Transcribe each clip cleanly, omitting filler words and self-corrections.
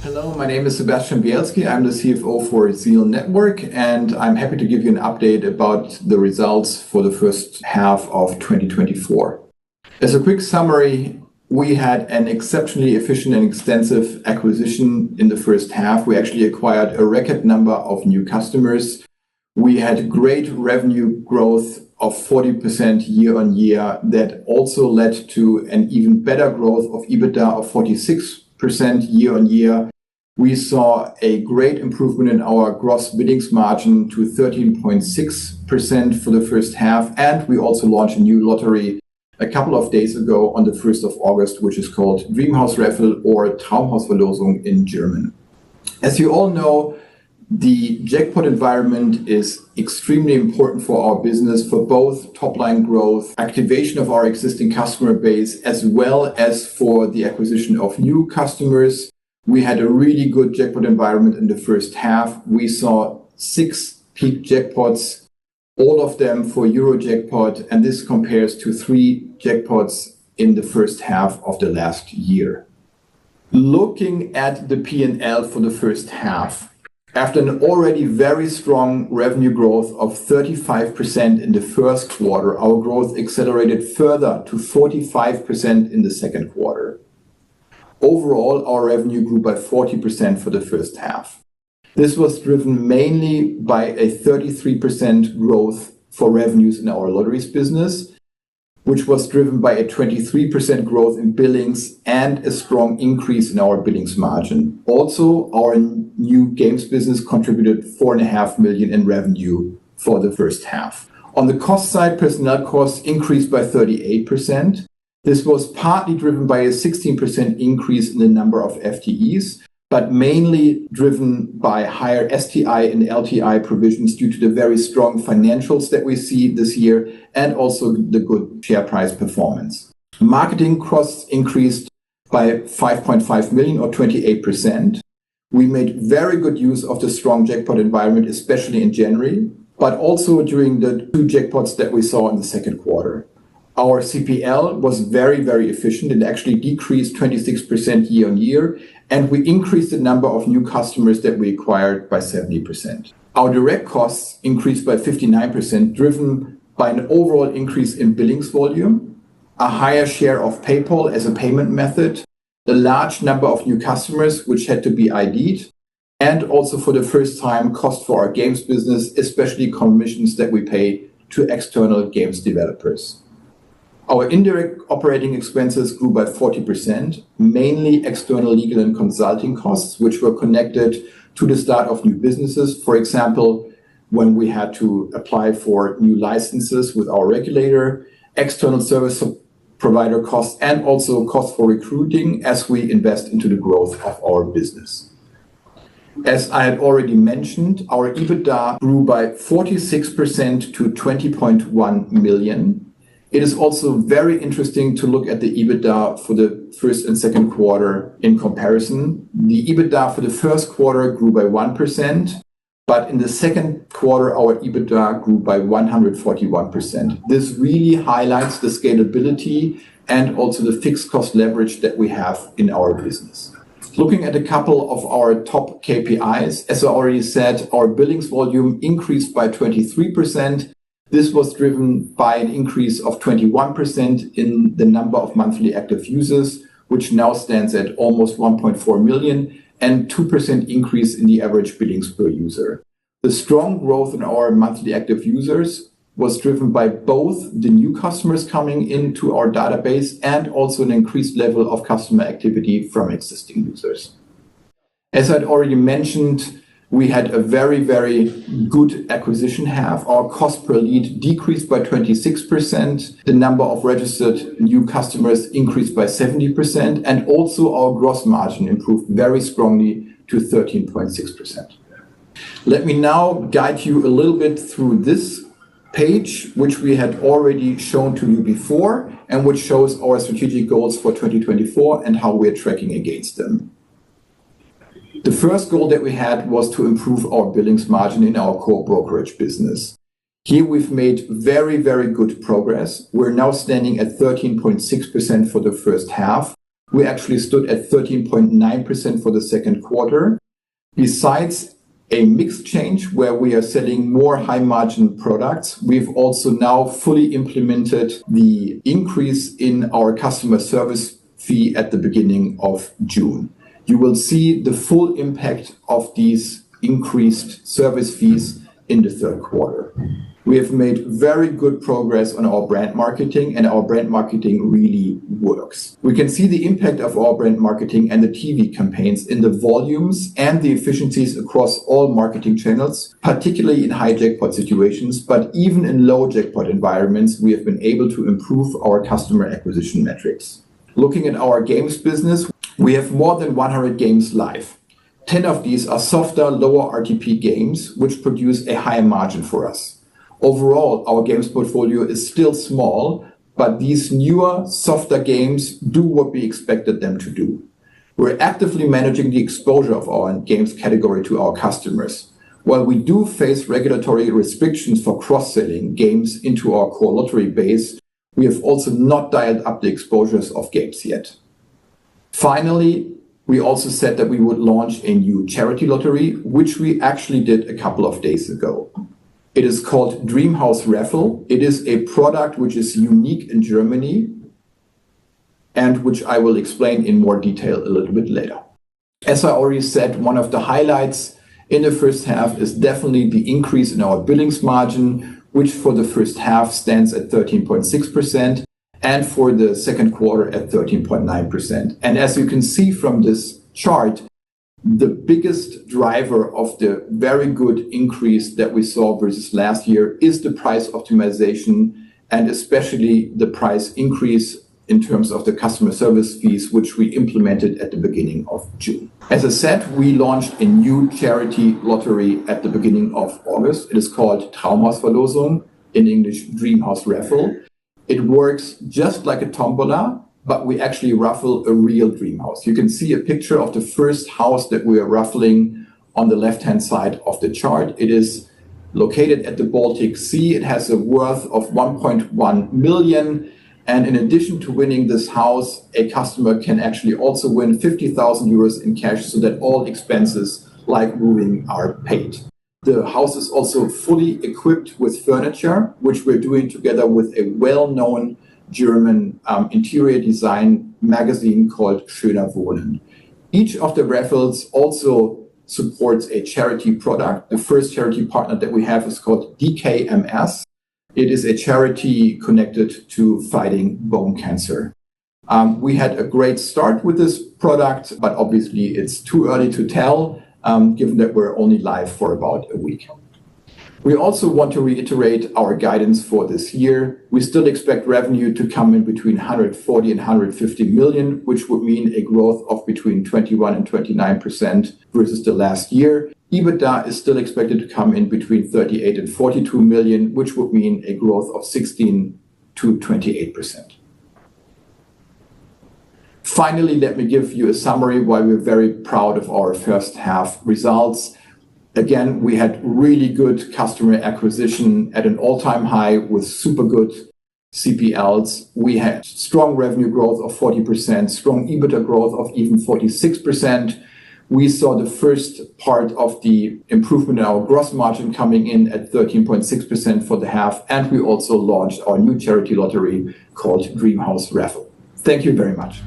Hello, my name is Sebastian Bielski. I'm the CFO for ZEAL Network, and I'm happy to give you an update about the results for the first half of 2024. As a quick summary, we had an exceptionally efficient and extensive acquisition in the first half. We actually acquired a record number of new customers. We had great revenue growth of 40% year on year that also led to an even better growth of EBITDA of 46% year on year. We saw a great improvement in our gross billings margin to 13.6% for the first half. And we also launched a new lottery a couple of days ago on the 1st of August, which is called Dreamhouse Raffle or Traumhausverlosung in German. As you all know, the jackpot environment is extremely important for our business for both top-line growth, activation of our existing customer base, as well as for the acquisition of new customers. We had a really good jackpot environment in the first half. We saw 6 peak jackpots, all of them for Eurojackpot, and this compares to 3 jackpots in the first half of the last year. Looking at the P&L for the first half, after an already very strong revenue growth of 35% in the first quarter, our growth accelerated further to 45% in the second quarter. Overall, our revenue grew by 40% for the first half. This was driven mainly by a 33% growth for revenues in our lotteries business, which was driven by a 23% growth in billings and a strong increase in our billings margin. Also, our new games business contributed 4.5 million in revenue for the first half. On the cost side, personnel costs increased by 38%. This was partly driven by a 16% increase in the number of FTEs, but mainly driven by higher STI and LTI provisions due to the very strong financials that we see this year and also the good share price performance. Marketing costs increased by 5.5 million or 28%. We made very good use of the strong jackpot environment, especially in January, but also during the 2 jackpots that we saw in the second quarter. Our CPL was very, very efficient. It actually decreased 26% year on year, and we increased the number of new customers that we acquired by 70%. Our direct costs increased by 59%, driven by an overall increase in billings volume, a higher share of PayPal as a payment method, the large number of new customers which had to be ID'd, and also for the first time cost for our games business, especially commissions that we pay to external games developers. Our indirect operating expenses grew by 40%, mainly external legal and consulting costs, which were connected to the start of new businesses. For example, when we had to apply for new licenses with our regulator, external service provider costs, and also costs for recruiting as we invest into the growth of our business. As I had already mentioned, our EBITDA grew by 46% to 20.1 million. It is also very interesting to look at the EBITDA for the first and second quarter in comparison. The EBITDA for the first quarter grew by 1%, but in the second quarter, our EBITDA grew by 141%. This really highlights the scalability and also the fixed cost leverage that we have in our business. Looking at a couple of our top KPIs, as I already said, our billings volume increased by 23%. This was driven by an increase of 21% in the number of monthly active users, which now stands at almost 1.4 million, and 2% increase in the average billings per user. The strong growth in our monthly active users was driven by both the new customers coming into our database and also an increased level of customer activity from existing users. As I'd already mentioned, we had a very, very good acquisition half. Our cost per lead decreased by 26%. The number of registered new customers increased by 70%. And also our gross margin improved very strongly to 13.6%. Let me now guide you a little bit through this page, which we had already shown to you before, and which shows our strategic goals for 2024 and how we're tracking against them. The first goal that we had was to improve our billings margin in our core brokerage business. Here we've made very, very good progress. We're now standing at 13.6% for the first half, We actually stood at 13.9% for the second quarter. Besides a mix change where we are selling more high margin products, we've also now fully implemented the increase in our customer service fee at the beginning of June. You will see the full impact of these increased service fees in the third quarter. We have made very good progress on our brand marketing, and our brand marketing really works. We can see the impact of our brand marketing and the TV campaigns in the volumes and the efficiencies across all marketing channels, particularly in high jackpot situations, but even in low jackpot environments, we have been able to improve our customer acquisition metrics. Looking at our games business, we have more than 100 games live. 10 of these are softer, lower RTP games, which produce a higher margin for us. Overall, our games portfolio is still small, but these newer, softer games do what we expected them to do. We're actively managing the exposure of our games category to our customers. While we do face regulatory restrictions for cross-selling games into our core lottery base, we have also not dialed up the exposures of games yet. Finally, we also said that we would launch a new charity lottery, which we actually did a couple of days ago. It is called Dreamhouse Raffle. It is a product which is unique in Germany and which I will explain in more detail a little bit later. As I already said, one of the highlights in the first half is definitely the increase in our billings margin, which for the first half stands at 13.6% and for the second quarter at 13.9%. And as you can see from this chart, the biggest driver of the very good increase that we saw versus last year is the price optimization, and especially the price increase in terms of the customer service fees, which we implemented at the beginning of June. As I said, we launched a new charity lottery at the beginning of August. It is called Traumhausverlosung, in English Dreamhouse Raffle. It works just like a tombola, but we actually raffle a real dream house. You can see a picture of the first house that we are raffling on the left-hand side of the chart. It is located at the Baltic Sea. It has a worth of 1.1 million. And in addition to winning this house, a customer can actually also win 50,000 euros in cash so that all expenses like moving are paid. The house is also fully equipped with furniture, which we're doing together with a well-known German interior design magazine called Schöner Wohnen. Each of the raffles also supports a charity product. The first charity partner that we have is called DKMS. It is a charity connected to fighting bone cancer. We had a great start with this product, but obviously it's too early to tell, given that we're only live for about a week. We also want to reiterate our guidance for this year. We still expect revenue to come in between 140 and 150 million, which would mean a growth of between 21 and 29% versus the last year. EBITDA is still expected to come in between 38 and 42 million, which would mean a growth of 16 to 28%. Finally, let me give you a summary why we're very proud of our first half results. Again, we had really good customer acquisition at an all-time high with super good CPLs. We had strong revenue growth of 40%, strong EBITDA growth of even 46%. We saw the first part of the improvement in our gross margin coming in at 13.6% for the half, and we also launched our new charity lottery called Dreamhouse Raffle. Thank you very much.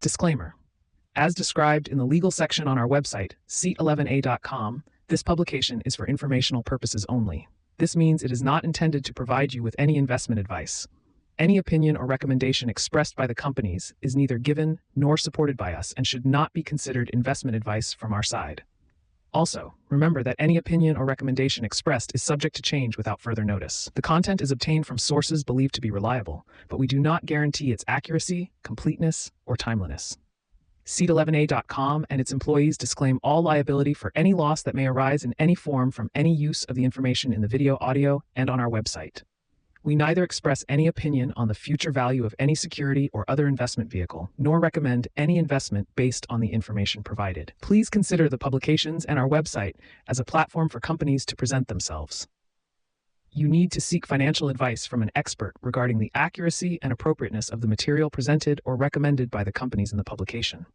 Disclaimer. As described in the legal section on our website, seat11a.com, this publication is for informational purposes only. This means it is not intended to provide you with any investment advice. Any opinion or recommendation expressed by the companies is neither given nor supported by us and should not be considered investment advice from our side. Also, remember that any opinion or recommendation expressed is subject to change without further notice. The content is obtained from sources believed to be reliable, but we do not guarantee its accuracy, completeness, or timeliness. Seat11a.com and its employees disclaim all liability for any loss that may arise in any form from any use of the information in the video, audio, and on our website. We neither express any opinion on the future value of any security or other investment vehicle, nor recommend any investment based on the information provided. Please consider the publications and our website as a platform for companies to present themselves. You need to seek financial advice from an expert regarding the accuracy and appropriateness of the material presented or recommended by the companies in the publication.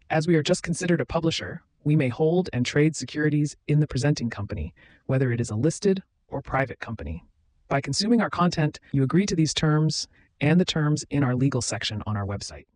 As we are just considered a publisher, we may hold and trade securities in the presenting company, whether it is a listed or private company. By consuming our content, you agree to these terms and the terms in our legal section on our website.